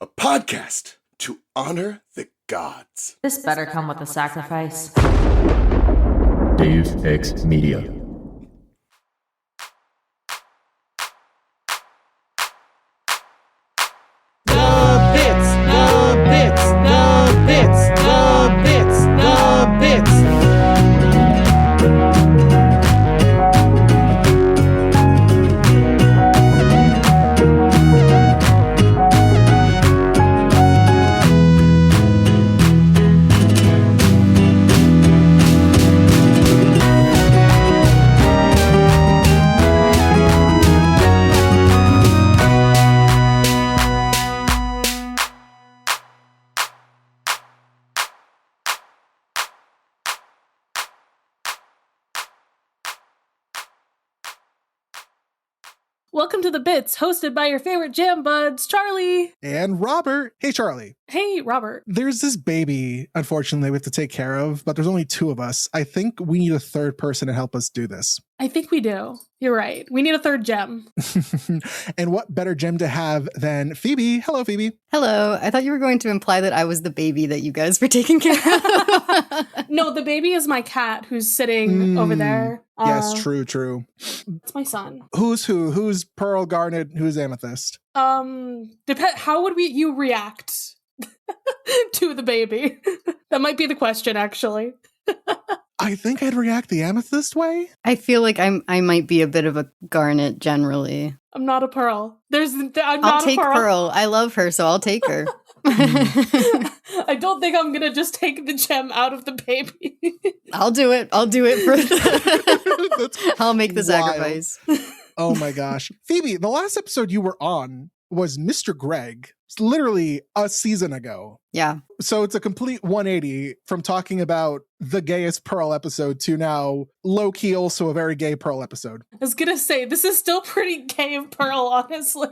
a podcast to honor the gods. This better come with a sacrifice. Dave X Media. Welcome to The Bits, hosted by your favorite jam buds, Charlie. And Robert. Hey, Charlie. Hey, Robert. There's this baby, unfortunately, we have to take care of, but there's only two of us. I think we need a third person to help us do this. I think we do. You're right. We need a third gem. And what better gem to have than Phoebe? Hello, Phoebe. Hello. I thought you were going to imply that I was the baby that you guys were taking care of. No, the baby is my cat who's sitting over there. Yes, true. It's my son. Who's who? Who's Pearl, Garnet? Who's Amethyst? How would you react to the baby? That might be the question, actually. I think I'd react the Amethyst way. I feel like I might be a bit of a Garnet generally. I'm not a Pearl. I'll take Pearl. I love her, so I'll take her. I don't think I'm gonna just take the gem out of the baby. I'll do it I'll make the sacrifice. Oh my gosh. Phoebe, the last episode you were on was Mr. Greg. It's literally a season ago. Yeah. So it's a complete 180 from talking about the gayest Pearl episode to now low-key also a very gay Pearl episode. I was gonna say, this is still pretty gay of Pearl, honestly.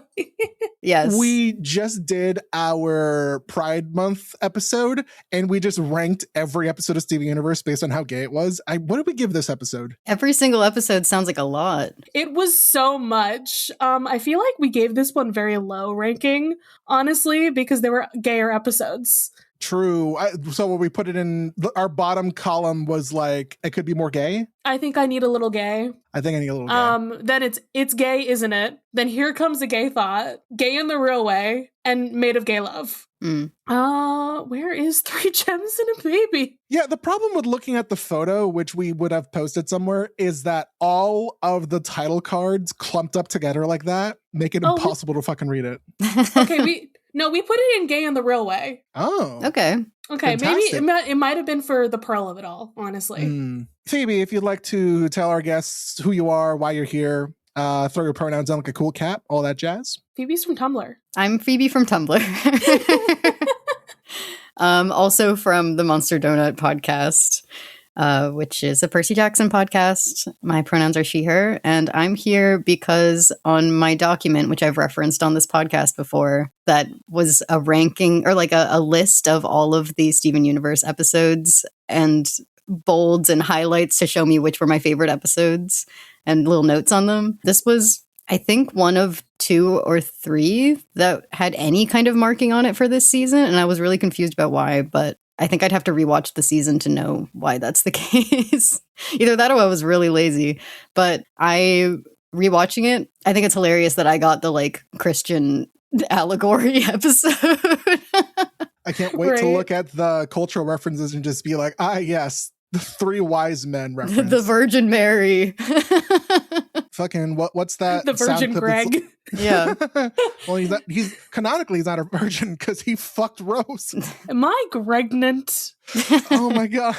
Yes. We just did our Pride Month episode, and we just ranked every episode of Steven Universe based on how gay it was. What did we give this episode? Every single episode sounds like a lot. It was so much. I feel like we gave this one very low ranking, honestly, because there were gayer episodes. True. So when we put it in, our bottom column was like, it could be more gay. I think I need a little gay. I think I need a little gay. Then it's gay, isn't it? Then Here Comes a Gay Thought, Gay in the Real Way, and Made of Gay Love. Where is Three Gems and a Baby? Yeah, the problem with looking at the photo, which we would have posted somewhere, is that all of the title cards clumped up together like that make it impossible to fucking read it. Okay, we put it in Gay in the Real Way. Oh. Okay. Fantastic. Maybe it might have been for the Pearl of it all, honestly. Phoebe, if you'd like to tell our guests who you are, why you're here, throw your pronouns on like a cool cat, all that jazz. Phoebe's from Tumblr. I'm Phoebe from Tumblr. Also from the Monster Donut podcast, which is a Percy Jackson podcast. My pronouns are she, her, and I'm here because on my document, which I've referenced on this podcast before, that was a ranking or like a list of all of the Steven Universe episodes and bolds and highlights to show me which were my favorite episodes and little notes on them. This was, I think, one of 2 or 3 that had any kind of marking on it for this season, and I was really confused about why, but I think I'd have to rewatch the season to know why that's the case. Either that or I was really lazy. But rewatching it, I think it's hilarious that I got the like Christian allegory episode. I can't wait to look at the cultural references and just be like, yes, the 3 wise men reference. The Virgin Mary. Fucking what's that? The Virgin Greg. Yeah. Well, he's canonically he's not a virgin because he fucked Rose. Am I pregnant? Oh my god.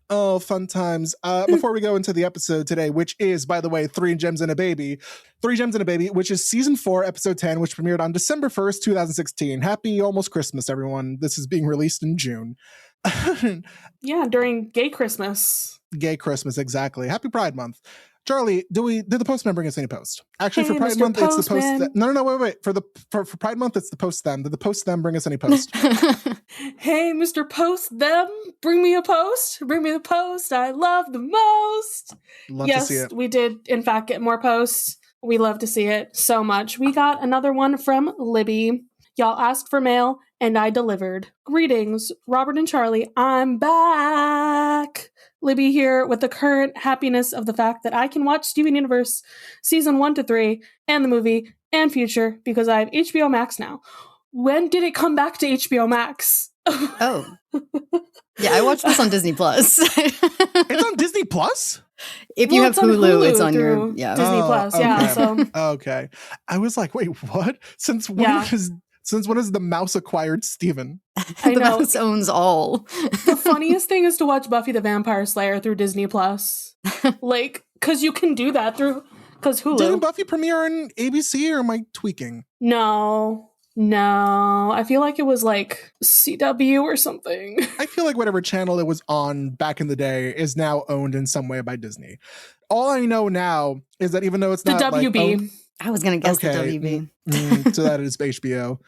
Oh, fun times. Before we go into the episode today, which is, by the way, Three Gems and a Baby, which is season 4, episode 10, which premiered on December 1st, 2016. Happy almost Christmas, everyone. This is being released in June. Yeah, during Gay Christmas. Gay Christmas, exactly. Happy Pride Month. Charlie, did the postman bring us any post? Actually, Hey, for Pride Mr. Month, it's the Postman. post. No, wait. For Pride Month, it's the post them. Did the post them bring us any post? Hey, Mr. Post Them, bring me a post. Bring me the post I love the most. Love to see Yes, it. we did, in fact, get more posts. We love to see it so much. We got another one from Libby. Y'all asked for mail, and I delivered. Greetings, Robert and Charlie. I'm back. Libby here with the current happiness of the fact that I can watch Steven Universe season 1 to 3 and the movie and future because I have HBO Max now. When did it come back to HBO Max? Oh. Yeah, I watched this on Disney Plus. It's on Disney Plus? If you have Hulu, it's on your Disney Plus. Okay. Yeah. So okay. I was like, wait, what? Since when is the mouse acquired Steven? I the know. mouse owns all. The funniest thing is to watch Buffy the Vampire Slayer through Disney Plus. Like, because you can do that because Hulu. Didn't Buffy premiere on ABC, or am I tweaking? No. I feel like it was like CW or something. I feel like whatever channel it was on back in the day is now owned in some way by Disney. All I know now is that even though it's The not WB. I was going to guess the WB. So that is HBO.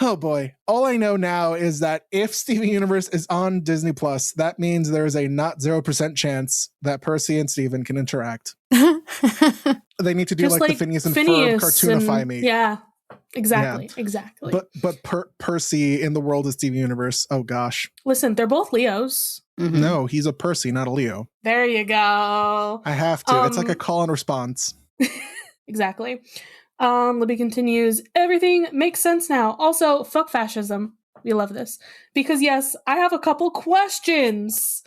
Oh boy. All I know now is that if Steven Universe is on Disney Plus, that means there is a not 0% chance that Percy and Steven can interact. They need to do Just like the Phineas and Ferb cartoonify me. Yeah. Exactly. But Percy in the world of Steven Universe, oh gosh. Listen, they're both Leos. Mm-hmm. No, he's a Percy, not a Leo. There you go. I have to. It's like a call and response. Exactly. Libby continues, everything makes sense now. Also, fuck fascism. We love this. Because yes, I have a couple questions.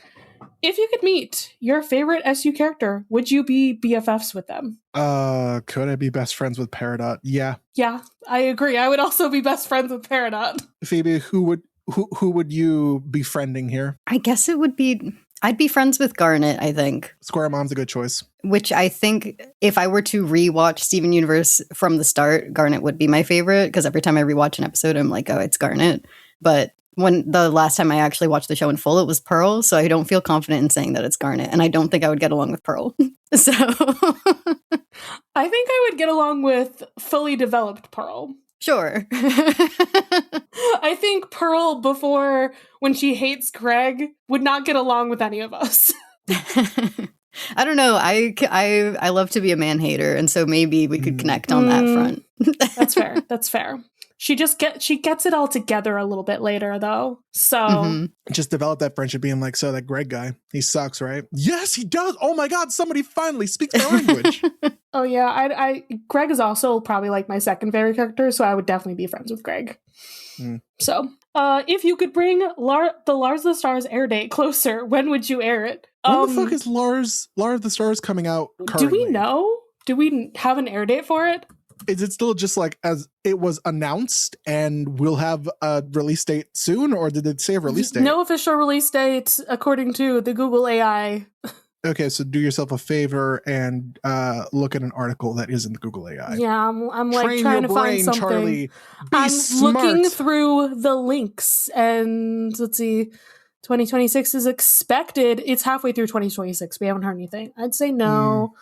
If you could meet your favorite SU character, would you be BFFs with them? Could I be best friends with Peridot? Yeah. Yeah, I agree. I would also be best friends with Peridot. Phoebe, who would you be friending here? I guess it would be... I'd be friends with Garnet, I think. Square Mom's a good choice. Which I think if I were to rewatch Steven Universe from the start, Garnet would be my favorite, because every time I rewatch an episode, I'm like, oh, it's Garnet. But when the last time I actually watched the show in full, it was Pearl, so I don't feel confident in saying that it's Garnet, and I don't think I would get along with Pearl. So I think I would get along with fully developed Pearl. Sure. I think Pearl, before when she hates Greg, would not get along with any of us. I don't know. I love to be a man hater, and so maybe we could connect on that front. That's fair. She gets it all together a little bit later, though. So just develop that friendship, being like, so that Greg guy, he sucks, right? Yes, he does. Oh my God, somebody finally speaks my language. Oh yeah, Greg is also probably like my second favorite character, so I would definitely be friends with Greg. So, if you could bring the Lars of the Stars air date closer, when would you air it? When the fuck is Lars of the Stars coming out currently? Do we know? Do we have an air date for it? Is it still just like as it was announced and we'll have a release date soon, or did it say a release date? No official release date according to the Google AI. Okay, so do yourself a favor and look at an article that is in the Google AI. Yeah, I'm like Train trying your to find brain, something. Charlie. Be I'm smart. looking through the links, and let's see, 2026 is expected. It's halfway through 2026. We haven't heard anything. I'd say no.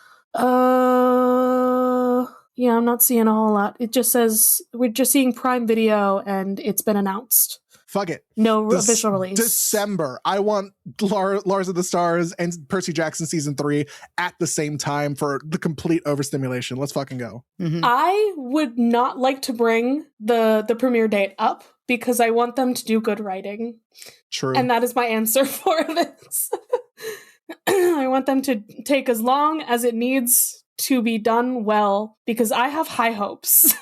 Yeah, I'm not seeing a whole lot. It just says we're just seeing Prime Video, and it's been announced. Fuck it. No official release. December. I want Lars of the Stars and Percy Jackson season 3 at the same time for the complete overstimulation. Let's fucking go. I would not like to bring the premiere date up because I want them to do good writing. True. And that is my answer for this. I want them to take as long as it needs to be done well because I have high hopes.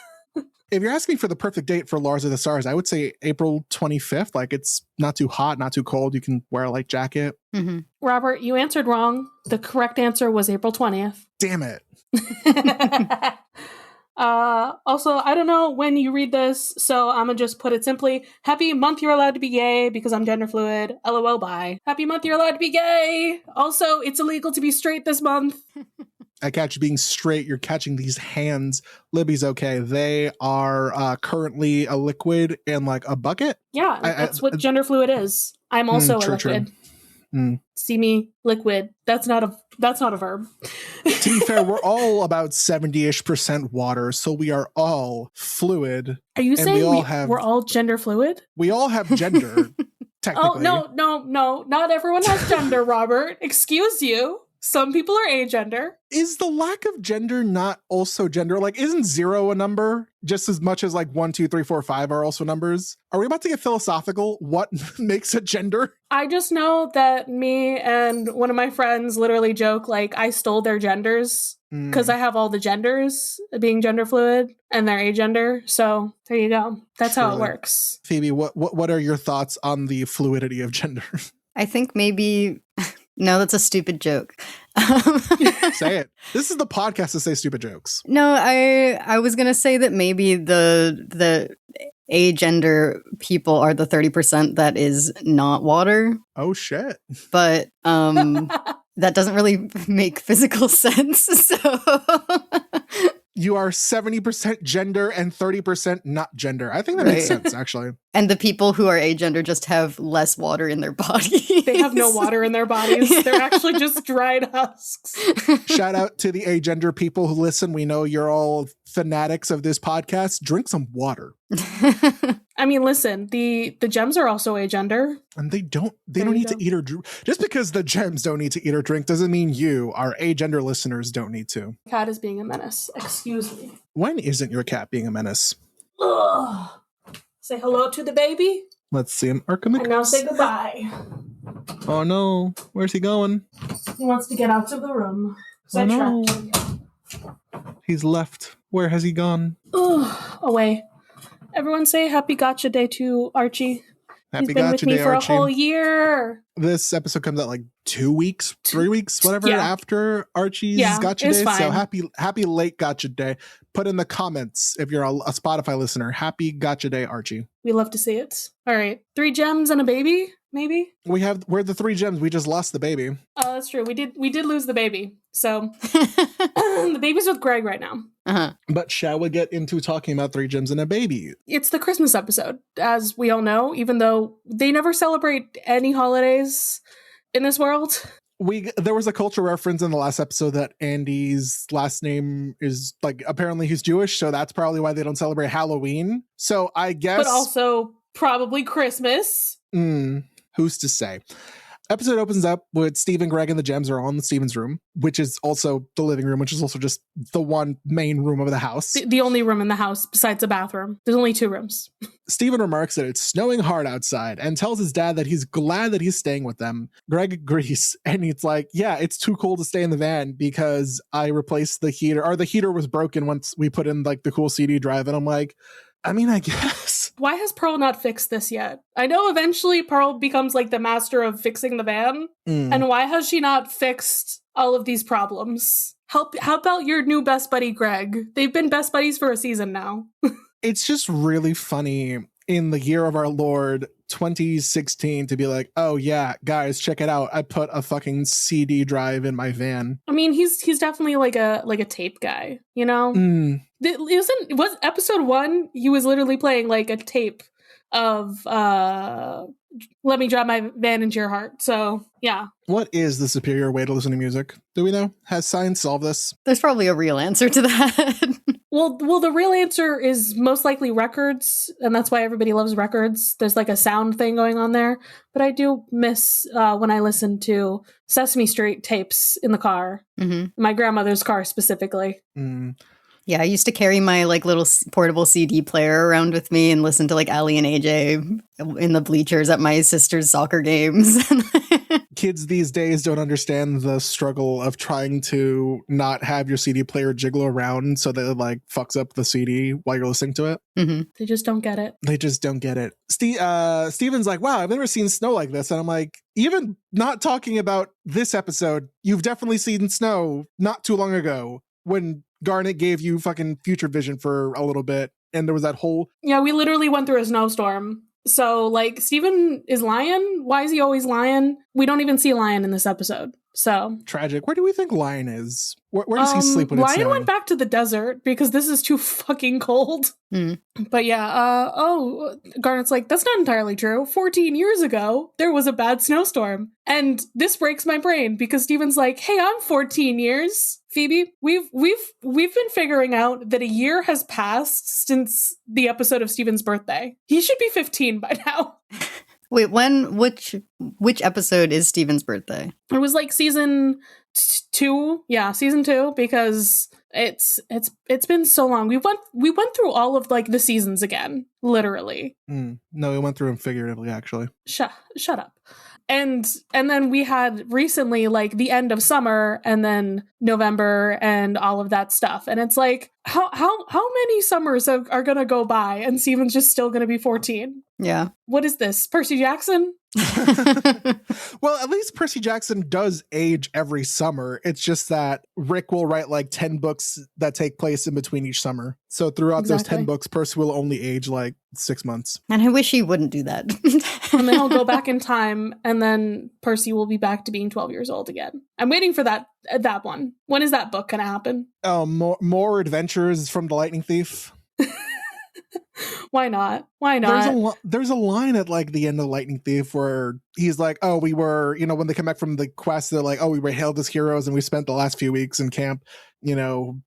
If you're asking for the perfect date for Lars of the Stars, I would say April 25th. Like, it's not too hot, not too cold. You can wear a light jacket. Robert, you answered wrong. The correct answer was April 20th. Damn it. Also, I don't know when you read this, so I'm gonna just put it simply. Happy month you're allowed to be gay because I'm gender fluid. LOL, bye. Happy month you're allowed to be gay. Also, it's illegal to be straight this month. I catch you being straight. You're catching these hands. Libby's okay. They are currently a liquid in like a bucket. Yeah, that's what gender fluid is. I'm also a liquid. See me, liquid. That's not a verb. To be fair, we're all about 70-ish% water, so we are all fluid. Are you saying we're all gender fluid? We all have gender, technically. Oh, no. Not everyone has gender, Robert. Excuse you. Some people are agender. Is the lack of gender not also gender? Like, isn't 0 a number just as much as like 1, 2, 3, 4, 5 are also numbers? Are we about to get philosophical? What makes a gender? I just know that me and one of my friends literally joke, like, I stole their genders because I have all the genders being gender fluid and they're agender. So there you go. That's how it works. Phoebe, what are your thoughts on the fluidity of gender? I think maybe... No, that's a stupid joke. Say it. This is the podcast to say stupid jokes. No, I was gonna say that maybe the agender people are the 30% that is not water. Oh shit. But that doesn't really make physical sense. So you are 70% gender and 30% not gender. I think that makes sense, actually. And the people who are agender just have less water in their bodies. They have no water in their bodies. They're actually just dried husks. Shout out to the agender people who listen. We know you're all fanatics of this podcast. Drink some water. I mean, listen, the gems are also agender. And they don't need to eat or drink. Just because the gems don't need to eat or drink doesn't mean you, our agender listeners, don't need to. Cat is being a menace. Excuse me. When isn't your cat being a menace? Ugh. Say hello to the baby. Let's see him arc in the And now say goodbye. Oh no. Where's he going? He wants to get out of the room. So Oh, I no. trapped him. He's left. Where has he gone? Ugh, away. Everyone say happy gotcha day to Archie. Happy He's been gotcha with me day, for Archie. a whole year. This episode comes out like 2 weeks, 3 weeks, whatever, Yeah. after Archie's Yeah, gotcha it's day. So fine. happy late gotcha day. Put in the comments if you're a Spotify listener. Happy gotcha day, Archie. We love to see it. All right. 3 gems and a baby, maybe? We're the 3 gems. We just lost the baby. Oh, that's true. We did lose the baby. So the baby's with Greg right now. Uh-huh. But shall we get into talking about 3 gems and a baby? It's the Christmas episode, as we all know, even though they never celebrate any holidays in this world. There was a cultural reference in the last episode that Andy's last name is like, apparently he's Jewish, so that's probably why they don't celebrate Halloween. So I guess, But also probably Christmas. Who's to say? Episode opens up with Steve and Greg and the gems are all in Steven's room, which is also the living room, which is also just the one main room of the house. The only room in the house besides the bathroom. There's only 2 rooms. Steven remarks that it's snowing hard outside and tells his dad that he's glad that he's staying with them. Greg agrees, and he's like, yeah, it's too cold to stay in the van because I replaced the heater, or the heater was broken once we put in like the cool CD drive. And I'm like, I mean, I guess. Why has Pearl not fixed this yet? I know eventually Pearl becomes like the master of fixing the van. And why has she not fixed all of these problems? How about your new best buddy, Greg? They've been best buddies for a season now. It's just really funny in the year of our Lord 2016 to be like, oh yeah, guys, check it out. I put a fucking CD drive in my van. I mean, he's definitely like a tape guy, you know? Was episode 1, he was literally playing like a tape of Let Me Drive My Van Into Your Heart. So yeah. What is the superior way to listen to music? Do we know? Has science solved this? There's probably a real answer to that. Well, the real answer is most likely records, and that's why everybody loves records. There's like a sound thing going on there. But I do miss when I listen to Sesame Street tapes in the car. My grandmother's car specifically. Yeah, I used to carry my like little portable CD player around with me and listen to like Ali and AJ in the bleachers at my sister's soccer games. Kids these days don't understand the struggle of trying to not have your CD player jiggle around so that it like fucks up the CD while you're listening to it. They just don't get it. They just don't get it. Steven's like, wow, I've never seen snow like this. And I'm like, even not talking about this episode, you've definitely seen snow not too long ago when Garnet gave you fucking future vision for a little bit. And there was that whole... Yeah, we literally went through a snowstorm. So, like, Steven is Lion? Why is he always Lion? We don't even see Lion in this episode. So tragic. Where do we think Lion is? Where does he sleep when it's Lion snowing? went back to the desert because this is too fucking cold. But yeah, Garnet's like, that's not entirely true. 14 years ago, there was a bad snowstorm. And this breaks my brain because Steven's like, hey, I'm 14 years. Phoebe, we've been figuring out that a year has passed since the episode of Steven's birthday. He should be 15 by now. Wait, which episode is Steven's birthday? It was like season season 2, because it's been so long. We went through all of like the seasons again, literally. No, we went through them figuratively, actually. Shut up. And then we had recently like the end of summer and then November and all of that stuff. And it's like, how many summers are gonna go by and Steven's just still gonna be 14? Yeah. What is this? Percy Jackson? Well, at least Percy Jackson does age every summer. It's just that Rick will write like 10 books that take place in between each summer. So throughout those 10 books, Percy will only age like 6 months. And I wish he wouldn't do that. And then he'll go back in time, and then Percy will be back to being 12 years old again. I'm waiting for that one. When is that book gonna happen? Oh, more adventures from the Lightning Thief. Why not? Why not? There's a line at like the end of Lightning Thief where he's like, oh, we were, when they come back from the quest, they're like, oh, we were hailed as heroes and we spent the last few weeks in camp,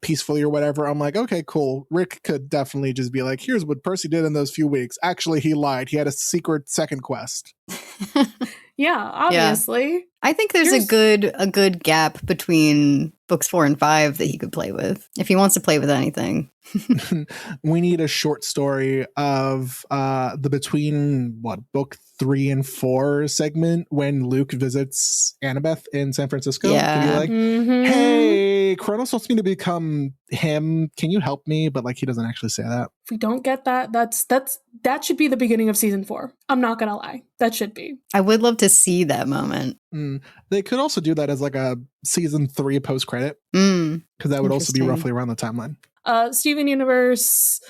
peacefully or whatever. I'm like, okay, cool. Rick could definitely just be like, here's what Percy did in those few weeks. Actually, he lied. He had a secret second quest. Yeah, obviously. Yeah. I think there's a good gap between books 4 and 5 that he could play with if he wants to play with anything. We need a short story of the between book 3 and 4 segment when Luke visits Annabeth in San Francisco. Yeah. To be like, hey, Kronos wants me to become him. Can you help me? But like, he doesn't actually say that. If we don't get that, that should be the beginning of season 4. I'm not gonna lie, that should be. I would love to see that moment. They could also do that as like a season 3 post credit, because that would also be roughly around the timeline. Steven Universe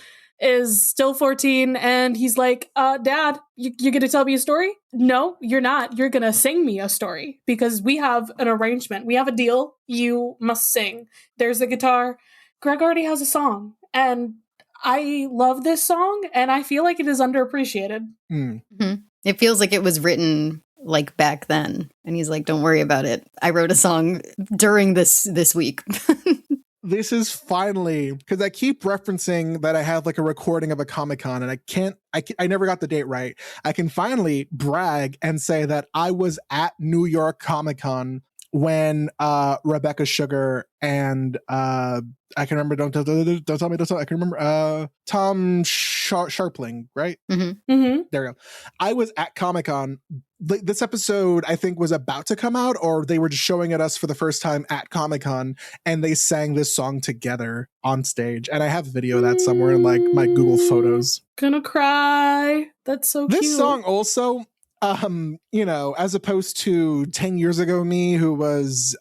is still 14, and he's like, Dad, you're gonna tell me a story? No, you're not. You're gonna sing me a story, because we have an arrangement. We have a deal. You must sing. There's a guitar. Greg already has a song, and I love this song, and I feel like it is underappreciated. Mm-hmm. It feels like it was written like back then, and he's like, don't worry about it. I wrote a song during this week. This is finally, because I keep referencing that I had like a recording of a Comic-Con, and I never got the date right. I can finally brag and say that I was at New York Comic-Con when Rebecca Sugar and I can remember, don't tell me, I can remember Tom Sharpling, right? Mm-hmm. There we go. I was at Comic-Con. This episode, I think, was about to come out, or they were just showing it us for the first time at Comic-Con, and they sang this song together on stage. And I have video of that somewhere in like my Google Photos. Gonna cry. That's so cute. This song also, as opposed to 10 years ago me, who was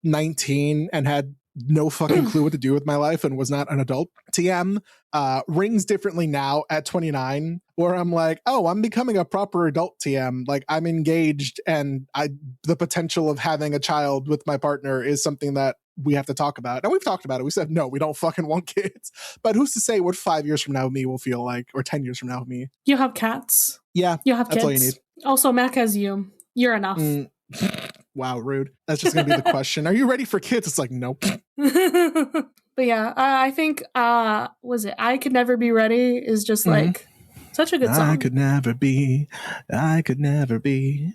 19 and had no fucking clue what to do with my life and was not an adult, TM rings differently now at 29, where I'm like, oh, I'm becoming a proper adult TM. Like, I'm engaged, and the potential of having a child with my partner is something that we have to talk about. And we've talked about it. We said, no, we don't fucking want kids. But who's to say what 5 years from now me will feel like, or 10 years from now me? You have cats. Yeah. You have that's kids. All you need. Also, Mac has you. You're enough. Wow, rude. That's just going to be the question. Are you ready for kids? It's like, nope. But yeah, I think, was it I Could Never Be Ready is just like such a good song. I could never be ready.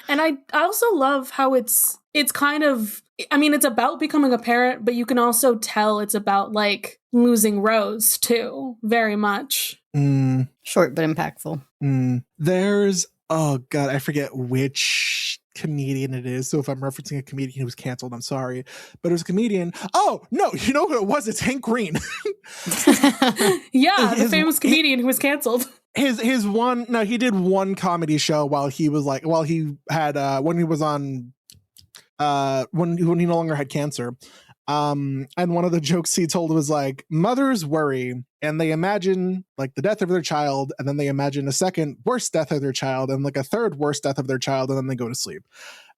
And I also love how it's kind of, I mean, it's about becoming a parent, but you can also tell it's about like losing Rose too, very much. Short but impactful. There's, oh God, I forget which comedian it is. So if I'm referencing a comedian who was canceled, I'm sorry. But it was a comedian. Oh, no, you know who it was? It's Hank Green. Yeah, the famous comedian who was canceled. His one, no, he did one comedy show when he was on, when he no longer had cancer. And one of the jokes he told was like, mothers worry and they imagine like the death of their child, and then they imagine a second worst death of their child, and like a third worst death of their child, and then they go to sleep.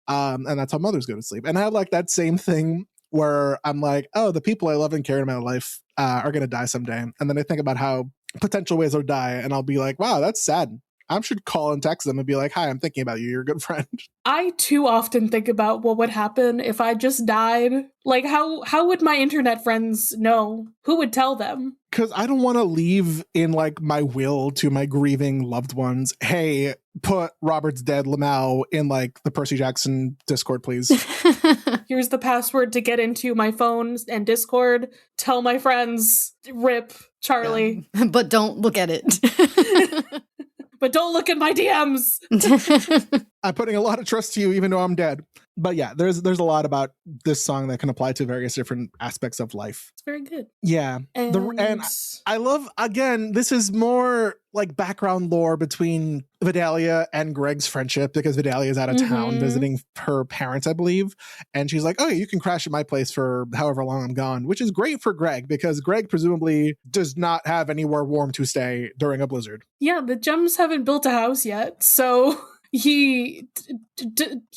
And that's how mothers go to sleep. And I have like that same thing where I'm like, oh, the people I love and care in my life are going to die someday. And then I think about how potential ways they'll die, and I'll be like, wow, that's sad. I should call and text them and be like, hi, I'm thinking about you. You're a good friend. I too often think about what would happen if I just died. Like, how would my internet friends know? Who would tell them? Because I don't want to leave in like my will to my grieving loved ones, hey, put Robert's dead Lamau in like the Percy Jackson Discord, please. Here's the password to get into my phone and Discord. Tell my friends, rip Charlie. Yeah. But don't look at it. But don't look at my DMs. I'm putting a lot of trust to you, even though I'm dead. But yeah, there's a lot about this song that can apply to various different aspects of life. It's very good. Yeah. And I love, again, this is more like background lore between Vidalia and Greg's friendship, because Vidalia is out of town visiting her parents, I believe. And she's like, oh, you can crash at my place for however long I'm gone, which is great for Greg, because Greg presumably does not have anywhere warm to stay during a blizzard. Yeah, the Gems haven't built a house yet, so he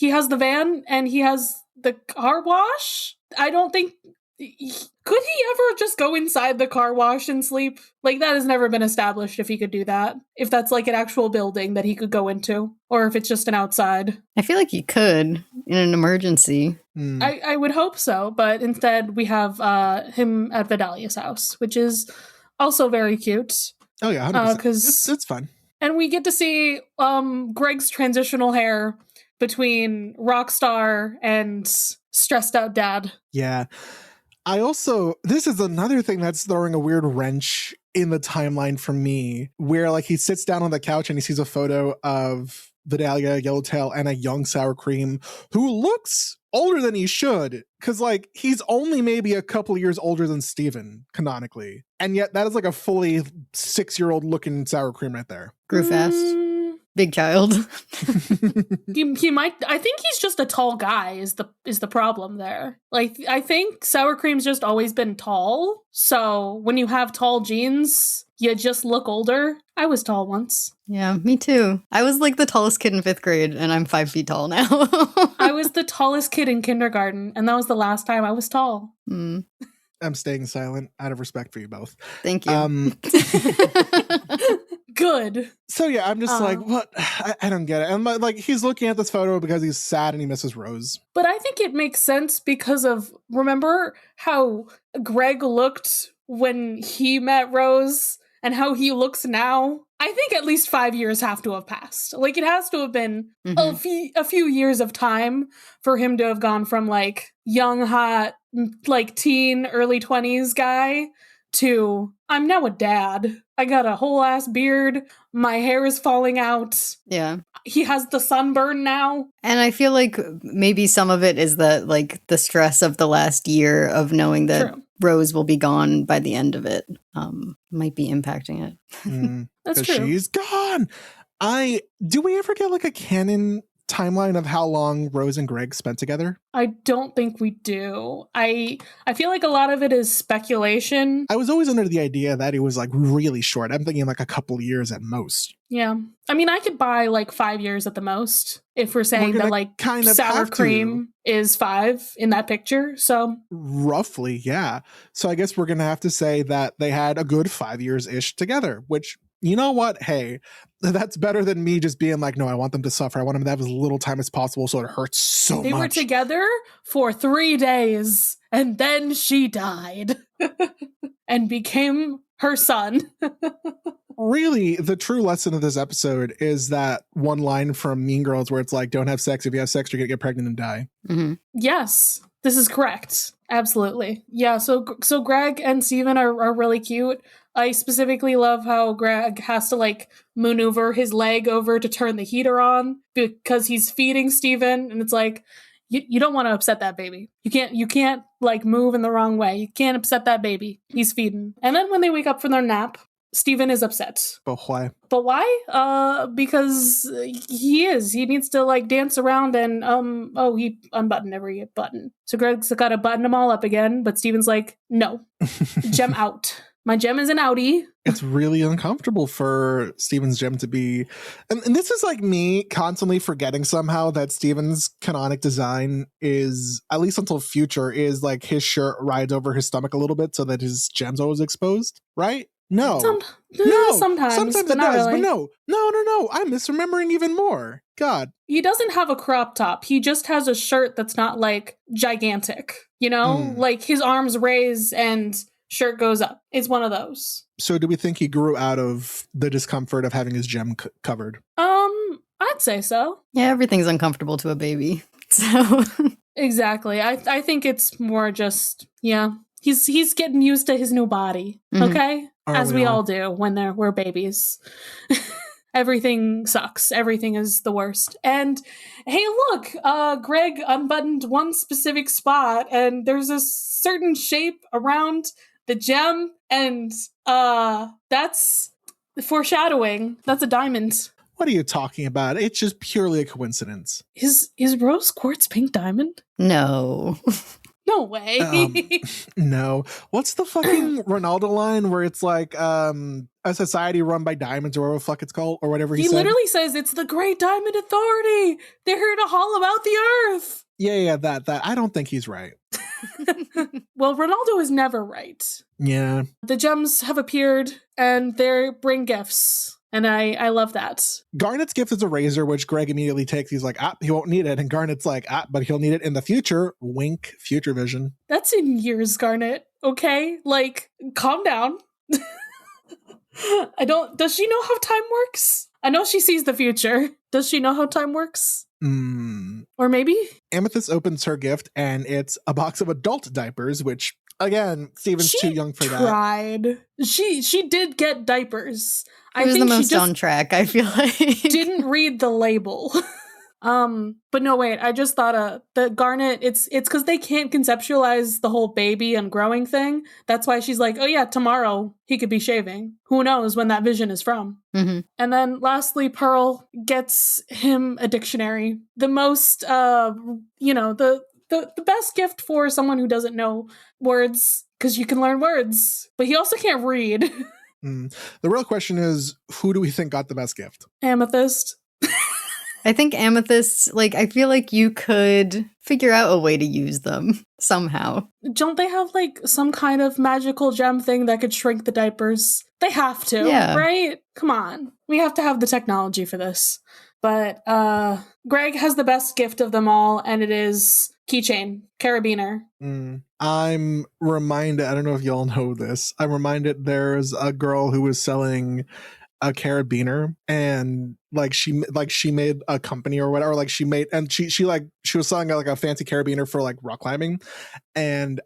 has the van and he has the car wash. I don't think could he ever just go inside the car wash and sleep? Like, that has never been established if he could do that. If that's like an actual building that he could go into, or if it's just an outside. I feel like he could in an emergency. I would hope so, but instead we have him at Vidalia's house, which is also very cute. Oh yeah, 100%. 'Cause it's fun. And we get to see Greg's transitional hair between rock star and stressed out dad. Yeah. This is another thing that's throwing a weird wrench in the timeline for me, where like he sits down on the couch and he sees a photo of Vidalia, Yellowtail, and a young sour cream who looks older than he should, because like he's only maybe a couple years older than Steven canonically, and yet that is like a fully 6-year-old looking sour cream right there. Grew fast. Big child. he might. I think he's just a tall guy. Is the problem there? Like, I think sour cream's just always been tall. So when you have tall genes, you just look older. I was tall once. Yeah, me too. I was like the tallest kid in 5th grade, and I'm 5 feet tall now. I was the tallest kid in kindergarten, and that was the last time I was tall. I'm staying silent out of respect for you both. Thank you. Good. So yeah, I'm just like, what? I don't get it. And like, he's looking at this photo because he's sad and he misses Rose. But I think it makes sense because of, remember how Greg looked when he met Rose and how he looks now? I think at least 5 years have to have passed. Like, it has to have been a few years of time for him to have gone from like young, hot, like teen, early 20s guy to I'm now a dad. I got a whole ass beard. My hair is falling out. Yeah. He has the sunburn now. And I feel like maybe some of it is that like the stress of the last year of knowing that Rose will be gone by the end of it might be impacting it. That's true. She's gone. Do we ever get like a canon timeline of how long Rose and Greg spent together? I don't think we do. I feel like a lot of it is speculation. I was always under the idea that it was like really short. I'm thinking like a couple years at most. Yeah. I mean, I could buy like 5 years at the most if we're saying that like kind of sour cream is 5 in that picture. So roughly, yeah. So I guess we're going to have to say that they had a good 5 years-ish together, which, you know what? Hey, that's better than me just being like, no, I want them to suffer. I want them to have as little time as possible so it hurts so much. They were together for 3 days and then she died and became her son. Really, the true lesson of this episode is that one line from Mean Girls where it's like, don't have sex. If you have sex, you're going to get pregnant and die. Yes, this is correct. Absolutely. Yeah, so Greg and Steven are really cute. I specifically love how Greg has to like maneuver his leg over to turn the heater on because he's feeding Steven, and it's like, you don't want to upset that baby. You can't like move in the wrong way. You can't upset that baby. He's feeding. And then when they wake up from their nap, Steven is upset. But why? Because he needs to like dance around and he unbuttoned every button. So Greg's got to button them all up again, but Steven's like, no, gem out. My gem is an outie. It's really uncomfortable for Steven's gem to be, and this is like me constantly forgetting somehow that Steven's canonic design is, at least until future, is like his shirt rides over his stomach a little bit so that his gem's always exposed, right? No. Some- No. sometimes, it but not does. really. But no. I'm misremembering even more. God. He doesn't have a crop top. He just has a shirt that's not like gigantic, you know? Like his arms raise and shirt goes up. It's one of those. So do we think he grew out of the discomfort of having his gem covered? I'd say so. Yeah, everything's uncomfortable to a baby. So Exactly. I think it's more just, yeah. He's getting used to his new body. Mhm. Okay? Aren't As we we all? all do when we're babies. Everything sucks. Everything is the worst. And hey, look, Greg unbuttoned one specific spot, and there's a certain shape around the gem, and that's foreshadowing. That's a diamond. What are you talking about? It's just purely a coincidence. Is rose quartz pink diamond? no. No way. No. What's the fucking Ronaldo line where it's like a society run by diamonds or whatever the fuck it's called or whatever he said? Literally says it's the Great Diamond Authority. They're here to hollow out the earth. Yeah, that. I don't think he's right. Well, Ronaldo is never right. Yeah. The gems have appeared and they bring gifts. And I love that. Garnet's gift is a razor, which Greg immediately takes. He's like, he won't need it. And Garnet's like, but he'll need it in the future. Wink, future vision. That's in years, Garnet. Okay? Like, calm down. Does she know how time works? I know she sees the future. Does she know how time works? Or maybe? Amethyst opens her gift and it's a box of adult diapers, which again, Steven's too young for that. She did get diapers. It was the most on track, I feel like. Didn't read the label. But no, wait, I just thought the Garnet, it's because they can't conceptualize the whole baby and growing thing. That's why she's like, oh yeah, tomorrow he could be shaving. Who knows when that vision is from? Mm-hmm. And then lastly, Pearl gets him a dictionary. The most, the best gift for someone who doesn't know words, because you can learn words, but he also can't read. The real question is, who do we think got the best gift? Amethyst. I think amethysts, I feel like you could figure out a way to use them somehow. Don't they have some kind of magical gem thing that could shrink the diapers? They have to, right? Come on. We have to have the technology for this. But Greg has the best gift of them all, and it is keychain, carabiner. I'm reminded, I don't know if y'all know this, I'm reminded there's a girl who was selling a carabiner, and she made a company or whatever, she was selling a fancy carabiner for rock climbing, and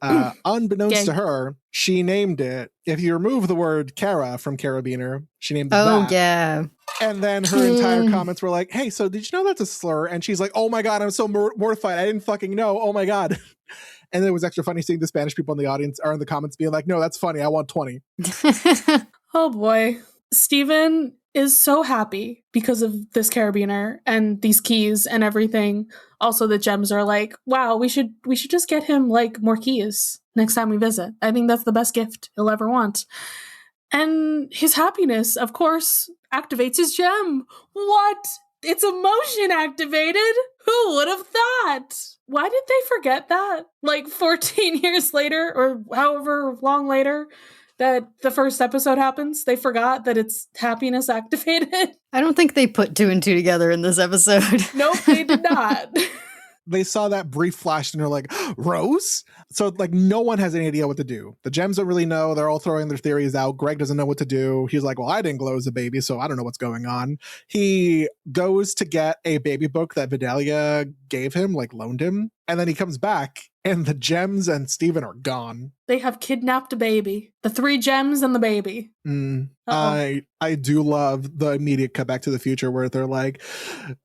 unbeknownst to her, she named it, if you remove the word Cara from carabiner, she named it that. Yeah. And then her entire comments were like, hey, so did you know that's a slur? And she's like, oh my God, I'm so mortified. I didn't fucking know. Oh my God. And it was extra funny seeing the Spanish people in the audience or in the comments being like, no, that's funny. I want 20. Oh boy. Steven is so happy because of this carabiner and these keys and everything. Also, the gems are like, wow, we should just get him more keys next time we visit. I think that's the best gift he'll ever want. And his happiness, of course, activates his gem. What? It's emotion activated? Who would have thought? Why did they forget that? 14 years later, or however long later that the first episode happens, they forgot that it's happiness activated? I don't think they put 2 and 2 together in this episode. Nope, they did not. They saw that brief flash and they're like, Rose? So no one has any idea what to do. The gems don't really know. They're all throwing their theories out. Greg doesn't know what to do. He's like, well, I didn't glow as a baby, so I don't know what's going on. He goes to get a baby book that Vidalia gave him, loaned him. And then he comes back and the gems and Steven are gone. They have kidnapped a baby. The 3 gems and the baby. I do love the immediate cut Back to the Future where they're like,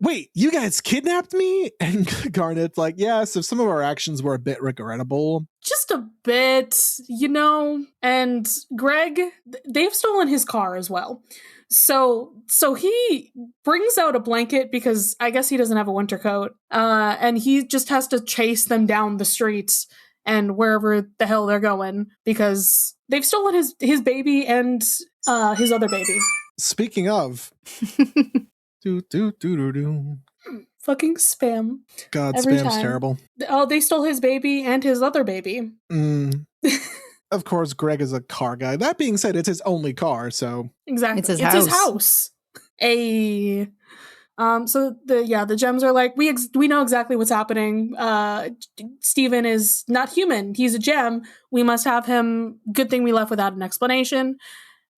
wait, you guys kidnapped me? And Garnet's like, yeah, so some of our actions were a bit regrettable. Just a bit, And Greg, they've stolen his car as well. So he brings out a blanket because I guess he doesn't have a winter coat. And he just has to chase them down the streets and wherever the hell they're going because they've stolen his baby and his other baby. Speaking of, fucking spam. God, every spam's time. terrible. Oh, they stole his baby and his other baby. of course, Greg is a car guy. That being said, it's his only car, so Exactly. It's his His house. house. So the gems are like, we know exactly what's happening. Steven is not human. He's a gem. We must have him. Good thing we left without an explanation.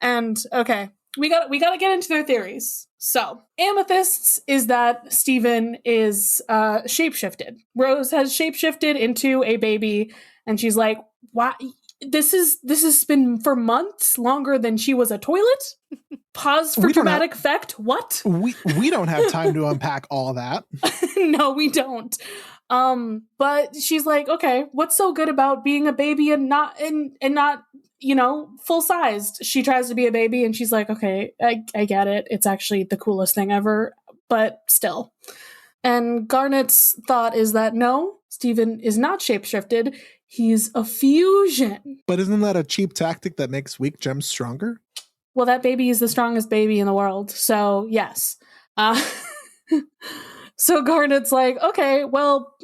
And okay, we got to get into their theories. So Amethysts is that Steven is shapeshifted. Rose has shapeshifted into a baby, and she's like, "Why? This has been for months, longer than she was a toilet." Pause for dramatic effect. What? We don't have time to unpack all of that. No, we don't. But she's like, okay, what's so good about being a baby and not full sized? She tries to be a baby and she's like, okay, I get it. It's actually the coolest thing ever, but still. And Garnet's thought is that no, Steven is not shapeshifted. He's a fusion. But isn't that a cheap tactic that makes weak gems stronger? Well, that baby is the strongest baby in the world. So yes. So Garnet's like, okay, well,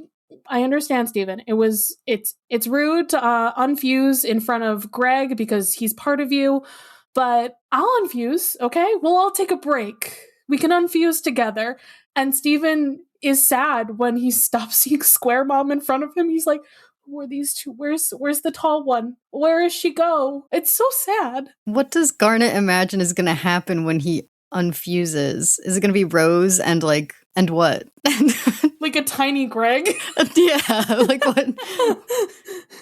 I understand, Steven. It's rude to unfuse in front of Greg because he's part of you, but I'll unfuse, okay? We'll all take a break. We can unfuse together. And Steven is sad when he stops seeing Square Mom in front of him. He's like, who are these two? Where's the tall one? Where does she go? It's so sad. What does Garnet imagine is going to happen when he unfuses? Is it going to be Rose and what? Like a tiny Greg? Yeah, like what?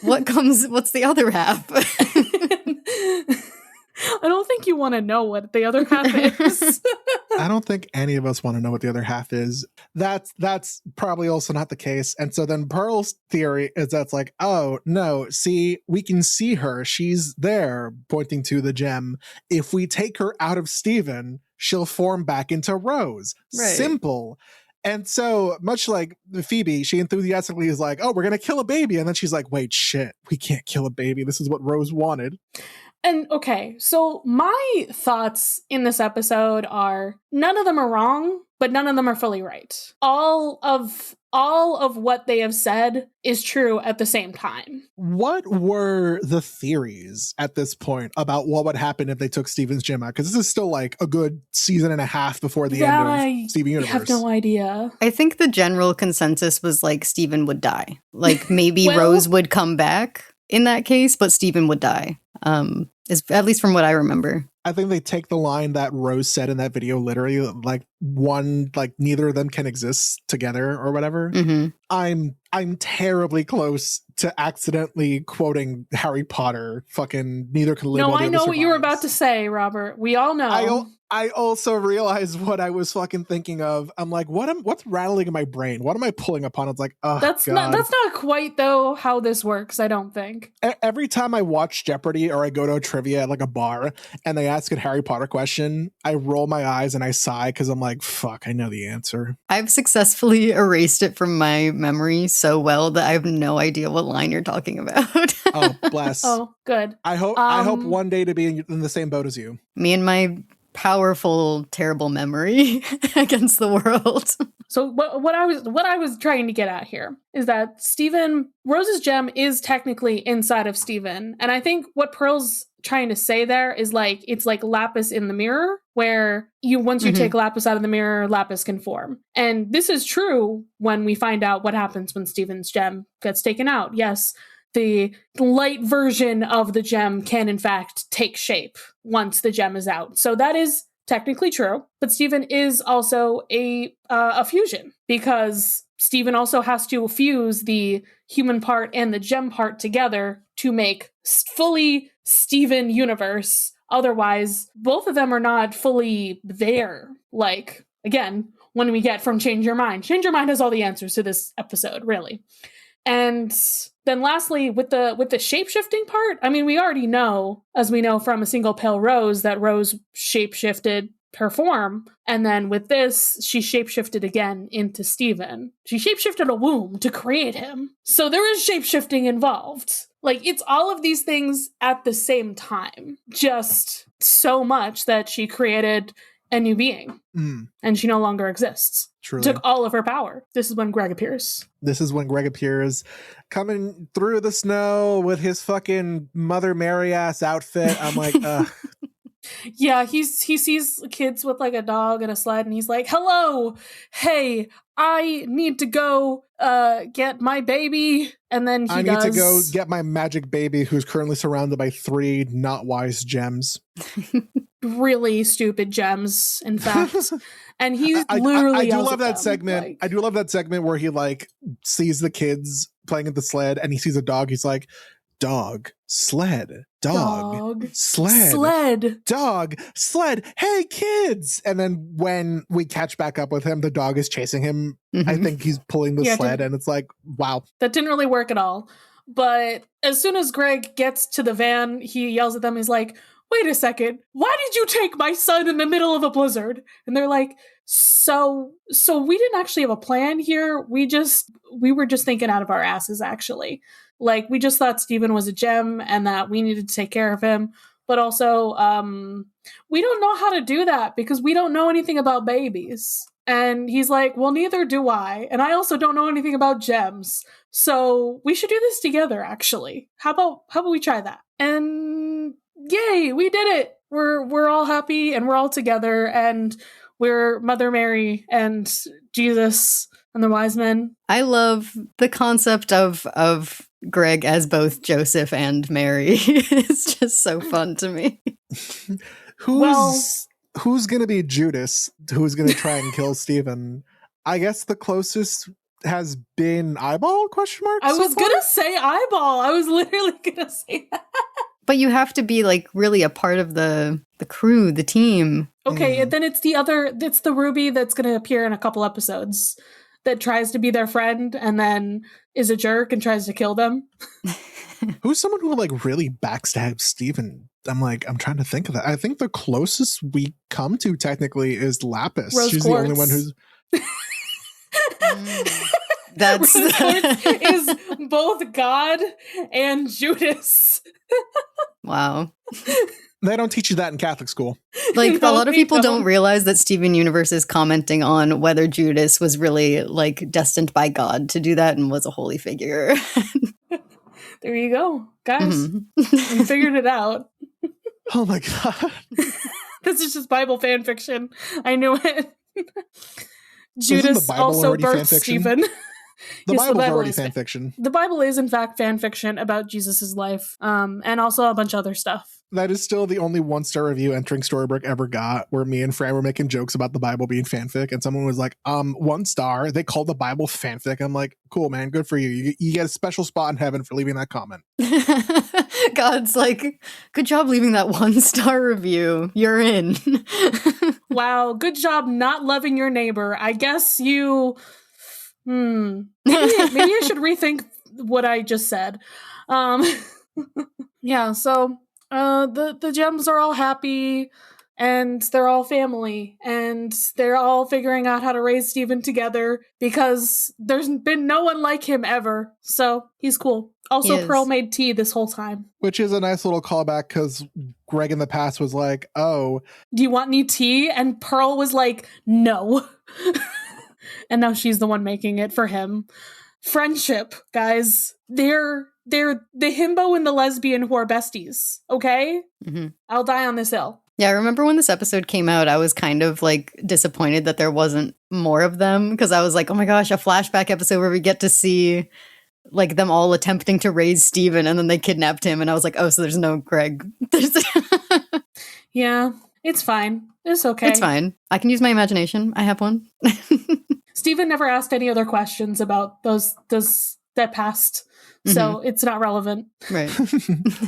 What's the other half? I don't think you want to know what the other half is. I don't think any of us want to know what the other half is. That's probably also not the case. And so then Pearl's theory is that's like, oh no, see, we can see her. She's there, pointing to the gem. If we take her out of Steven, she'll form back into Rose. Right. Simple. And so much like Phoebe, she enthusiastically is like, oh, we're going to kill a baby. And then she's like, wait, shit, we can't kill a baby. This is what Rose wanted. And okay, so my thoughts in this episode are none of them are wrong, but none of them are fully right. All of what they have said is true at the same time. What were the theories at this point about what would happen if they took Steven's gem out? Because this is still like a good season and a half before the end of Steven Universe. I have no idea. I think the general consensus was like Steven would die. Like maybe Rose would come back in that case, but Steven would die. Is at least from what I remember. I think they take the line that Rose said in that video literally, like neither of them can exist together or whatever. Mm-hmm. I'm terribly close to accidentally quoting Harry Potter. Fucking neither can live. No, while the I other know what you were survives. about to say, Robert. We all know. I also realized what I was fucking thinking of. I'm like, what's rattling in my brain? What am I pulling upon? It's like, oh, that's God. That's not quite though how this works. I don't think. Every time I watch Jeopardy or I go to a trivia at like a bar and they ask a Harry Potter question, I roll my eyes and I sigh because I'm like, fuck, I know the answer. I've successfully erased it from my memory so well that I have no idea what line you're talking about. Oh, bless. Oh, good. I hope one day to be in the same boat as you. Me and my powerful, terrible memory against the world. So what I was trying to get at here is that Rose's gem is technically inside of Steven. And I think what Pearl's trying to say there is like, it's like lapis in the mirror, where once you take lapis out of the mirror, lapis can form. And this is true when we find out what happens when Steven's gem gets taken out. Yes, the light version of the gem can in fact take shape once the gem is out. So that is technically true, but Steven is also a fusion, because Steven also has to fuse the human part and the gem part together to make fully Steven universe. Otherwise, both of them are not fully there. Like, again, when we get from Change Your Mind has all the answers to this episode, really. And then lastly, with the shape-shifting part, I mean, we already know, as we know from A Single Pale Rose, that Rose shape-shifted her form. And then with this, she shape-shifted again into Steven. She shape-shifted a womb to create him. So there is shape-shifting involved. Like, it's all of these things at the same time. Just so much that she created a new being. And she no longer exists. Truly. Took all of her power. This is when Greg appears. This is when Greg appears coming through the snow with his fucking Mother Mary ass outfit. I'm like, Yeah, he sees kids with like a dog and a sled, and he's like, hello, hey, I need to go get my baby. And then I need to go get my magic baby who's currently surrounded by 3 not wise gems. Really stupid gems, in fact. And he's literally I do love that segment. I do love that segment where he like sees the kids playing at the sled and he sees a dog. He's like, dog, sled, dog, sled, dog, sled. Hey, kids. And then when we catch back up with him, the dog is chasing him. I think he's pulling the sled and it's like, wow. That didn't really work at all. But as soon as Greg gets to the van, he yells at them. He's like, wait a second, why did you take my son in the middle of a blizzard? And they're like, so we didn't actually have a plan here. We were just thinking out of our asses, actually. Like, we just thought Steven was a gem and that we needed to take care of him. But also, we don't know how to do that because we don't know anything about babies. And he's like, well, neither do I. And I also don't know anything about gems. So we should do this together, actually. How about we try that? And yay, we did it. We're all happy and we're all together and we're Mother Mary and Jesus and the wise men. I love the concept of Greg as both Joseph and Mary. It's just so fun to me. Who's going to be Judas? Who's going to try and kill Stephen? I guess the closest has been Eyeball, question mark? I was going to say Eyeball. I was literally going to say that. But you have to be like really a part of the crew, the team. Okay, and then it's the Ruby that's going to appear in a couple episodes that tries to be their friend and then is a jerk and tries to kill them. Who's someone who like really backstabs Steven? I'm trying to think of that. I think the closest we come to technically is Lapis. Rose She's Quartz. the only one who's That's Rose Quartz is both God and Judas. Wow. They don't teach you that in Catholic school. Like, No, a lot of they people don't don't. realize that Steven Universe is commenting on whether Judas was really like destined by God to do that and was a holy figure. There you go, guys. We figured it out. Oh my god. This is just Bible fan fiction. I knew it. Isn't Judas the Bible also already birthed fan fiction? Stephen. The Yes, Bible's already is fan fiction. The Bible is, in fact, fan fiction about Jesus' life, and also a bunch of other stuff. That is still the only 1-star review entering Storybook ever got, where me and Fran were making jokes about the Bible being fanfic, and someone was like, 1 star, they called the Bible fanfic. I'm like, cool, man, good for you. You get a special spot in heaven for leaving that comment. God's like, good job leaving that 1-star review. You're in. Wow, good job not loving your neighbor. I guess you... maybe I should rethink what I just said. Yeah, so the gems are all happy and they're all family and they're all figuring out how to raise Stephen together because there's been no one like him ever. So he's cool. Also, Pearl made tea this whole time. Which is a nice little callback because Greg in the past was like, oh, do you want any tea? And Pearl was like, no. And now she's the one making it for him. Friendship, guys. They're the himbo and the lesbian who are besties, okay? Mm-hmm. I'll die on this hill. Yeah, I remember when this episode came out, I was kind of like disappointed that there wasn't more of them because I was like, oh my gosh, a flashback episode where we get to see like them all attempting to raise Stephen and then they kidnapped him and I was like, oh, so there's no Greg. Yeah, it's fine. It's okay. It's fine. I can use my imagination. I have one. Stephen never asked any other questions about those that past, so it's not relevant. Right.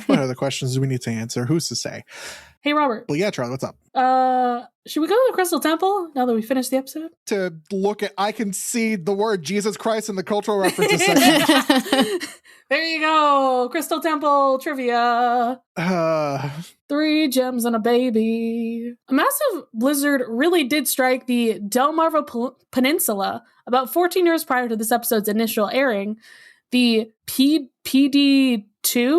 What other questions do we need to answer? Who's to say? Hey, Robert. Well, yeah, Charlie, what's up? Should we go to the Crystal Temple now that we finished the episode? To look at, I can see the word Jesus Christ in the cultural references section. There you go. Crystal Temple trivia. 3 gems and a baby. A massive blizzard really did strike the Delmarva Peninsula about 14 years prior to this episode's initial airing. the PD2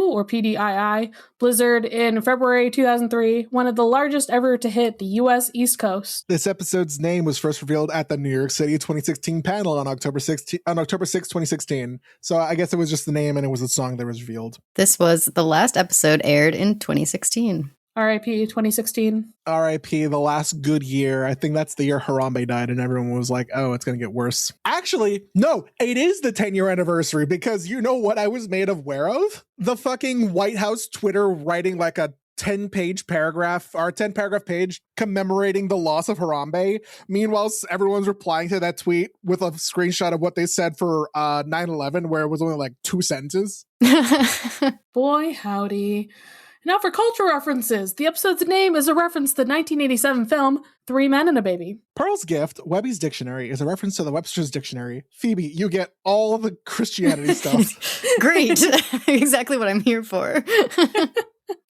or PDII blizzard in February 2003, one of the largest ever to hit the U.S. East Coast. This episode's name was first revealed at the New York City 2016 panel on October 6, 2016. So I guess it was just the name and it was the song that was revealed. This was the last episode aired in 2016. R.I.P. 2016. R.I.P. the last good year. I think that's the year Harambe died and everyone was like, oh, it's going to get worse. Actually, no, it is the 10-year anniversary because you know what I was made aware of? The fucking White House Twitter writing like a 10-page paragraph or a 10-paragraph page commemorating the loss of Harambe. Meanwhile, everyone's replying to that tweet with a screenshot of what they said for 9/11 where it was only like 2 sentences. Boy, howdy. Now for culture references. The episode's name is a reference to the 1987 film Three Men and a Baby. Pearl's Gift, Webby's Dictionary, is a reference to the Webster's Dictionary. Phoebe, you get all the Christianity stuff. Great. Exactly what I'm here for.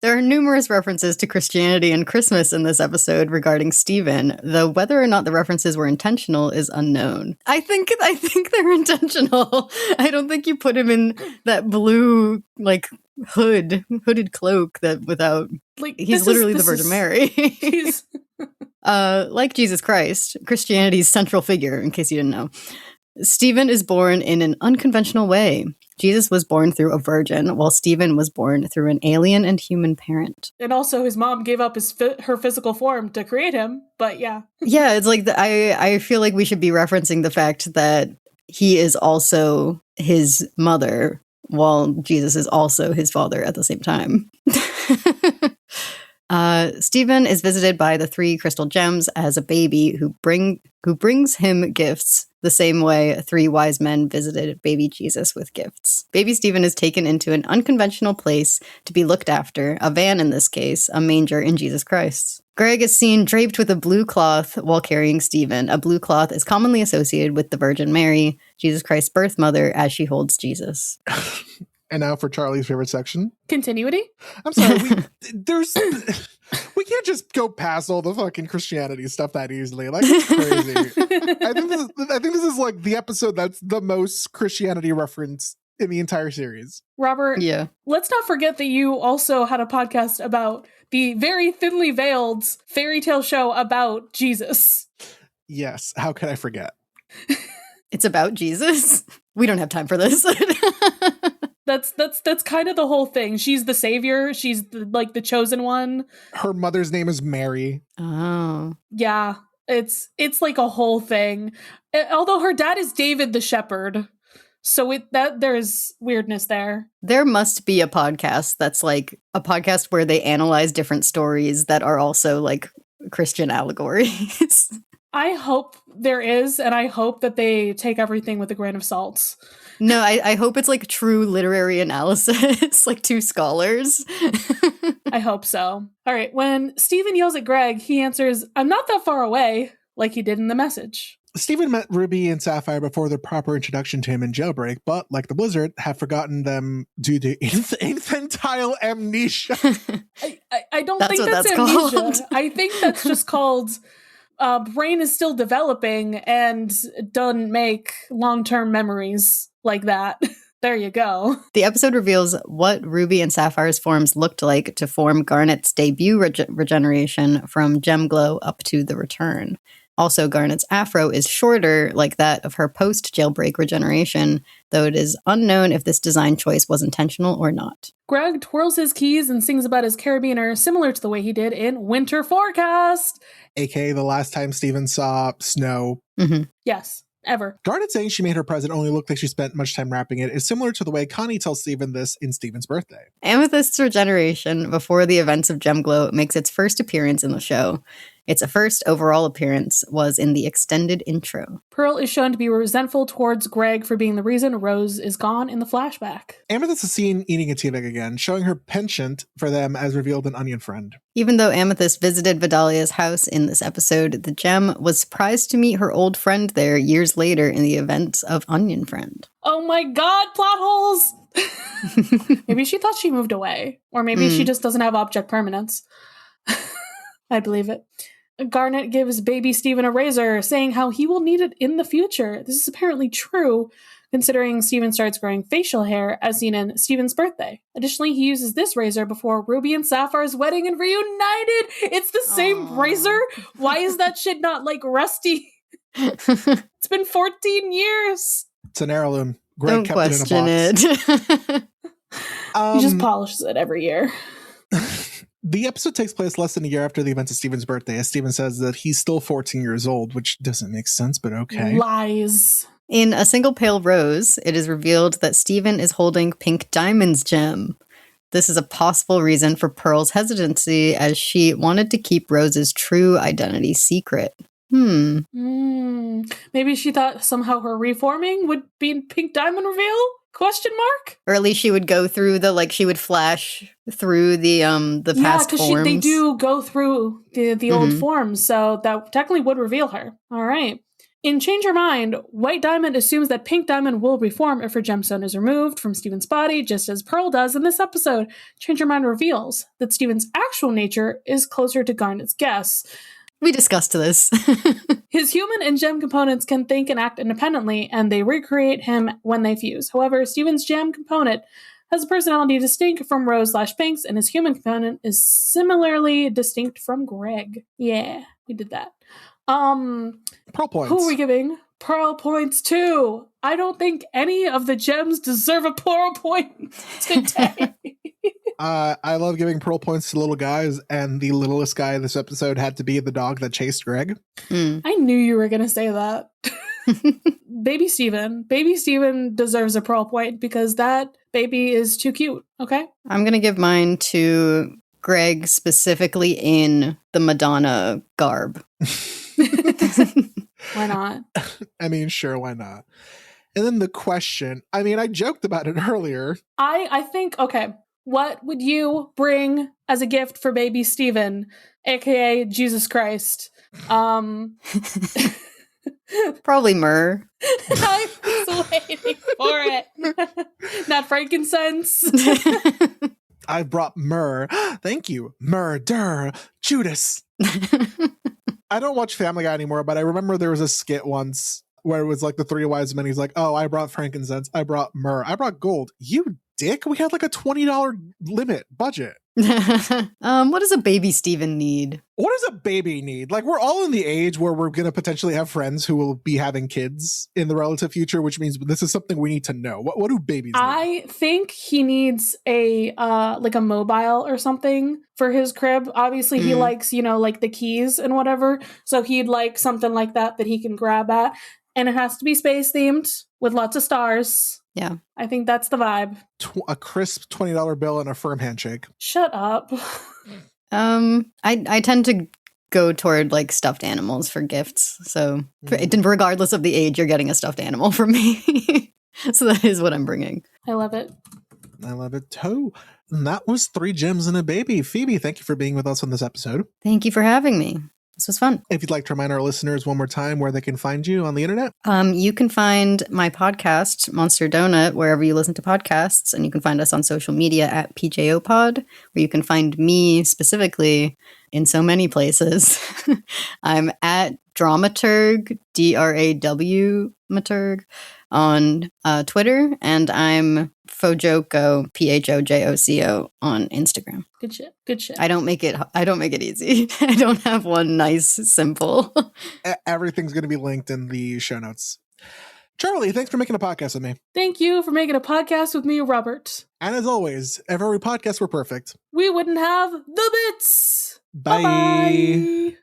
There are numerous references to Christianity and Christmas in this episode regarding Stephen, though whether or not the references were intentional is unknown. I think they're intentional. I don't think you put him in that blue, like, hooded cloak that without, like, he's literally the Virgin Mary. Like Jesus Christ, Christianity's central figure, in case you didn't know. Stephen is born in an unconventional way. Jesus was born through a virgin, while Stephen was born through an alien and human parent. And also his mom gave up her physical form to create him, but yeah. Yeah, it's like, I feel like we should be referencing the fact that he is also his mother, while Jesus is also his father at the same time. Stephen is visited by the 3 crystal gems as a baby who brings him gifts the same way 3 wise men visited baby Jesus with gifts. Baby Stephen is taken into an unconventional place to be looked after, a van in this case, a manger in Jesus Christ. Greg is seen draped with a blue cloth while carrying Stephen. A blue cloth is commonly associated with the Virgin Mary, Jesus Christ's birth mother, as she holds Jesus. And now for Charlie's favorite section. Continuity? I'm sorry, we can't just go past all the fucking Christianity stuff that easily. Like, it's crazy. I think this is like the episode that's the most Christianity reference in the entire series. Robert, yeah. Let's not forget that you also had a podcast about the very thinly veiled fairy tale show about Jesus. Yes, how could I It's about Jesus? We don't have time for this. That's kind of the whole thing. She's the savior. She's the chosen one. Her mother's name is Mary. Oh. Yeah, it's like a whole thing. Although her dad is David the shepherd. So there's weirdness there. There must be a podcast that's like a podcast where they analyze different stories that are also like Christian allegories. I hope there is, and I hope that they take everything with a grain of salt. No, I hope it's like true literary analysis, like 2 scholars. I hope so. All right, when Stephen yells at Greg, he answers, "I'm not that far away," like he did in the message. Stephen met Ruby and Sapphire before the proper introduction to him in Jailbreak, but like the Blizzard, have forgotten them due to infantile amnesia. I don't think that's amnesia. Called. I think that's just called brain is still developing and doesn't make long-term memories like that. There you go. The episode reveals what Ruby and Sapphire's forms looked like to form Garnet's debut regeneration from Gem Glow up to the return. Also, Garnet's afro is shorter, like that of her post-jailbreak regeneration, though it is unknown if this design choice was intentional or not. Greg twirls his keys and sings about his carabiner, similar to the way he did in Winter Forecast. AKA the last time Stephen saw snow. Mm-hmm. Yes. Ever. Garnet saying she made her present only look like she spent much time wrapping it is similar to the way Connie tells Stephen this in Stephen's birthday. Amethyst's regeneration before the events of Gemglow makes its first appearance in the show. Its first overall appearance was in the extended intro. Pearl is shown to be resentful towards Greg for being the reason Rose is gone in the flashback. Amethyst is seen eating a tea bag again, showing her penchant for them as revealed in Onion Friend. Even though Amethyst visited Vidalia's house in this episode, the gem was surprised to meet her old friend there years later in the events of Onion Friend. Oh my god, plot holes! Maybe she thought she moved away. Or maybe she just doesn't have object permanence. I believe it. Garnet gives baby Stephen a razor, saying how he will need it in the future. This is apparently true. considering Steven starts growing facial hair as seen in Steven's birthday. Additionally, he uses this razor before Ruby and Sapphire's wedding and reunited. It's the same Aww. razor? Why is that shit not like rusty? It's been 14 years. It's an heirloom. Greg Don't kept question it in a box. it. He just polishes it every year. The episode takes place less than a year after the events of Steven's birthday, as Steven says that he's still 14 years old, which doesn't make sense, but okay. Lies. In A Single Pale Rose, it is revealed that Steven is holding Pink Diamond's gem. This is a possible reason for Pearl's hesitancy, as she wanted to keep Rose's true identity secret. Maybe she thought somehow her reforming would be Pink Diamond reveal? Question mark? Or at least she would go through she would flash through the past forms. Yeah, because they do go through the old forms, so that technically would reveal her. All right. In Change Her Mind, White Diamond assumes that Pink Diamond will reform if her gemstone is removed from Steven's body, just as Pearl does in this episode. Change Her Mind reveals that Steven's actual nature is closer to Garnet's guess. We discussed this. His human and gem components can think and act independently, and they recreate him when they fuse. However, Steven's gem component has a personality distinct from Rose/Pink's, and his human component is similarly distinct from Greg. Yeah, we did that. Pearl points. Who are we giving Pearl points to? I don't think any of the gems deserve a Pearl point today. I love giving Pearl points to little guys, and the littlest guy this episode had to be the dog that chased Greg. I knew you were going to say that. Baby Steven. Baby Steven deserves a Pearl point because that baby is too cute, okay? I'm going to give mine to Greg, specifically in the Madonna garb. Why not? I mean, sure, why not? And then the question, I mean, I joked about it earlier. I think, okay, what would you bring as a gift for baby Steven, aka Jesus Christ? Probably myrrh. I was waiting for it. Not frankincense. I brought myrrh. Thank you. Murder. Judas. I don't watch Family Guy anymore, but I remember there was a skit once where it was like the three wise men. He's like, oh, I brought frankincense. I brought myrrh. I brought gold. You dick. We had like a $20 limit budget. What does a baby Steven need? What does a baby need? Like, we're all in the age where we're going to potentially have friends who will be having kids in the relative future, which means this is something we need to know. What do babies need? I think he needs a like a mobile or something for his crib. Obviously, he likes, like the keys and whatever. So he'd like something like that he can grab at. And it has to be space themed with lots of stars. Yeah. I think that's the vibe. A crisp $20 bill and a firm handshake. Shut up. I tend to go toward like stuffed animals for gifts. So regardless of the age, you're getting a stuffed animal from me. So that is what I'm bringing. I love it. I love it too. And that was 3 Gems and a Baby. Phoebe, thank you for being with us on this episode. Thank you for having me. This was fun. If you'd like to remind our listeners one more time where they can find you on the internet. You can find my podcast, Monster Donut, wherever you listen to podcasts. And you can find us on social media at PJOpod, where you can find me specifically in so many places. I'm at Dramaturg, DRAW-maturg, on Twitter. And I'm Phojoko, PHOJOCO, on Instagram. Good shit. Good shit. I don't make it easy. I don't have one nice, simple. Everything's going to be linked in the show notes. Charlie, thanks for making a podcast with me. Thank you for making a podcast with me, Robert. And as always, if every podcast were perfect, we wouldn't have the bits. Bye. Bye-bye.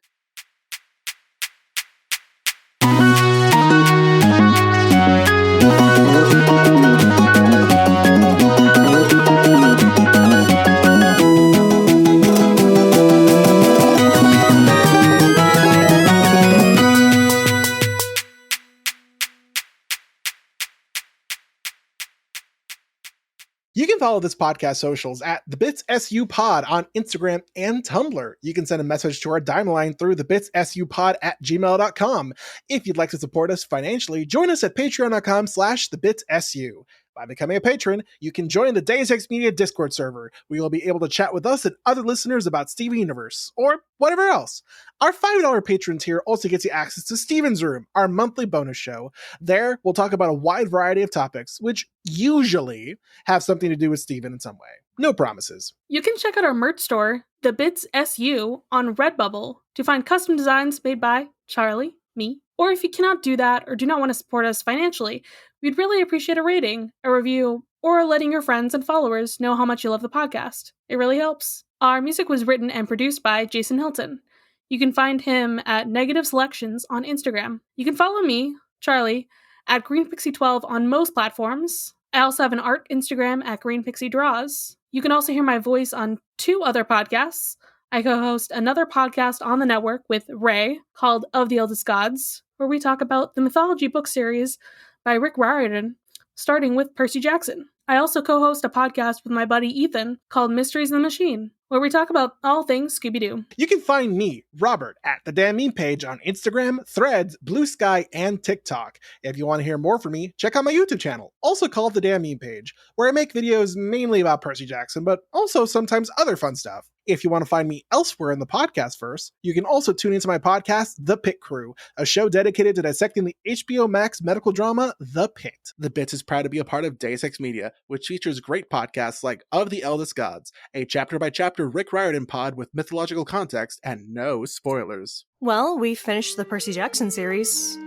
You can follow this podcast socials at the Bits SU Pod on Instagram and Tumblr. You can send a message to our dime line through thebitsSUpod@gmail.com. If you'd like to support us financially, join us at patreon.com/thebitsu. By becoming a patron, you can join the Deus Ex Media Discord server, where you'll be able to chat with us and other listeners about Steven Universe, or whatever else. Our $5 patron tier also gets you access to Steven's Room, our monthly bonus show. There, we'll talk about a wide variety of topics, which usually have something to do with Steven in some way. No promises. You can check out our merch store, The Bits SU, on Redbubble to find custom designs made by Charlie, me, or if you cannot do that or do not want to support us financially, we'd really appreciate a rating, a review, or letting your friends and followers know how much you love the podcast. It really helps. Our music was written and produced by Jason Hilton. You can find him at Negative Selections on Instagram. You can follow me, Charlie, at GreenPixie12 on most platforms. I also have an art Instagram at GreenPixieDraws. You can also hear my voice on 2 other podcasts. I co-host another podcast on the network with Ray called Of the Eldest Gods, where we talk about the mythology book series by Rick Riordan, starting with Percy Jackson. I also co-host a podcast with my buddy Ethan called Mysteries in the Machine, where we talk about all things Scooby-Doo. You can find me, Robert, at the Damn Meme page on Instagram, Threads, Blue Sky, and TikTok. If you want to hear more from me, check out my YouTube channel, also called the Damn Meme page, where I make videos mainly about Percy Jackson, but also sometimes other fun stuff. If you want to find me elsewhere in the podcast verse, you can also tune into my podcast, The Pit Crew, a show dedicated to dissecting the HBO Max medical drama, The Pit. The Bits is proud to be a part of Deus Ex Media, which features great podcasts like Of the Eldest Gods, a chapter-by-chapter Rick Riordan pod with mythological context and no spoilers. Well, we finished the Percy Jackson series.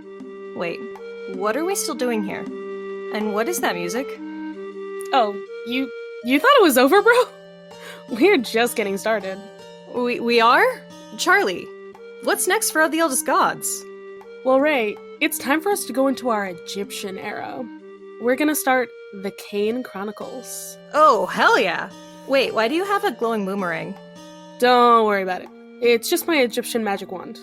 Wait, what are we still doing here? And what is that music? Oh, you thought it was over, bro? We're just getting started. We are? Charlie, what's next for Of the Eldest Gods? Well, Ray, it's time for us to go into our Egyptian era. We're gonna start the Kane Chronicles. Oh, hell yeah! Wait, why do you have a glowing boomerang? Don't worry about it. It's just my Egyptian magic wand.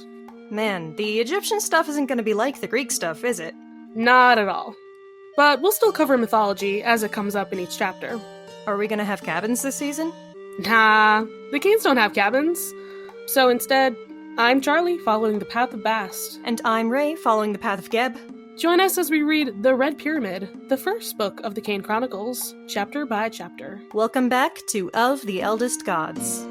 Man, the Egyptian stuff isn't gonna be like the Greek stuff, is it? Not at all. But we'll still cover mythology as it comes up in each chapter. Are we gonna have cabins this season? Nah, the Kanes don't have cabins. So instead, I'm Charlie, following the path of Bast. And I'm Ray, following the path of Geb. Join us as we read The Red Pyramid, the first book of the Kane Chronicles, chapter by chapter. Welcome back to Of the Eldest Gods.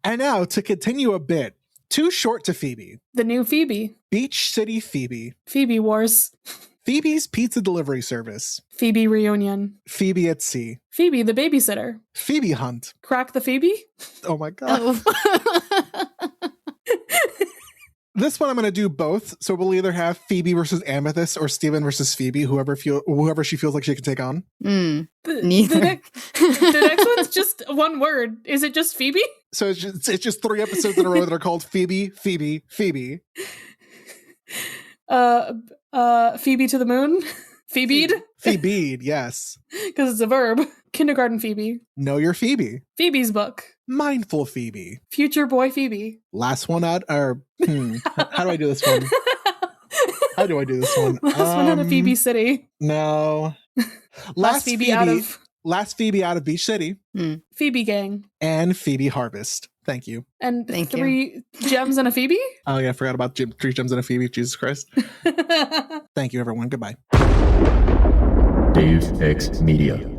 And now, to continue a bit, Too Short to Phoebe. The new Phoebe. Beach City Phoebe. Phoebe Wars. Phoebe's Pizza Delivery Service. Phoebe Reunion. Phoebe at Sea. Phoebe the Babysitter. Phoebe Hunt. Crack the Phoebe? Oh my god. Oh. This one I'm going to do both. So we'll either have Phoebe versus Amethyst or Steven versus Phoebe, whoever she feels like she can take on. Neither. The next one's just one word. Is it just Phoebe? So it's just 3 episodes in a row that are called Phoebe, Phoebe, Phoebe. Phoebe to the moon? Phoebe'd? Phoebe'd, yes. Because it's a verb. Kindergarten Phoebe. Know your Phoebe. Phoebe's book. Mindful Phoebe. Future boy Phoebe. Last one out, or how do I do this one? How do I do this one? Last one out of Phoebe City. No. Last Phoebe out of... Last Phoebe out of Beach City. Phoebe Gang. And Phoebe Harvest. Thank you. And Thank 3 gems and a Phoebe? Oh yeah, I forgot about 3 gems and a Phoebe. Jesus Christ. Thank you, everyone. Goodbye. Deus Ex Media.